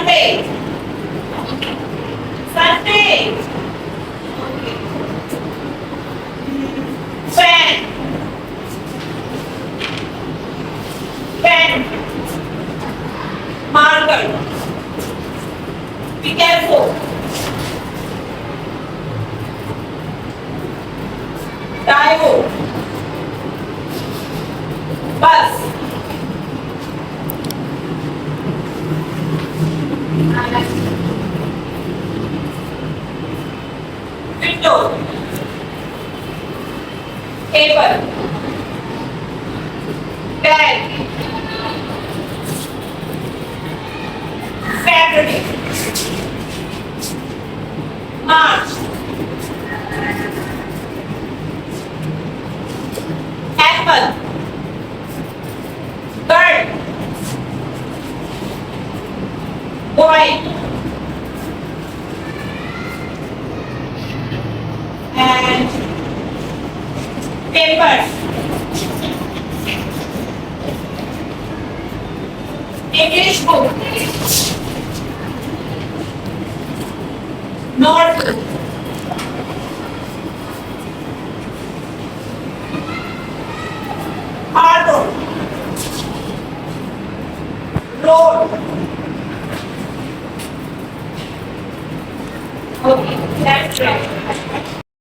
Sunday. Sunday. Fan. Pen. Marker. Be careful. Diode. Bus. Window. Table. Bag. Saturday. March. Apple. Bird. Boy. And papers. English book. Notebook. Auto. Road. Okay, that's right.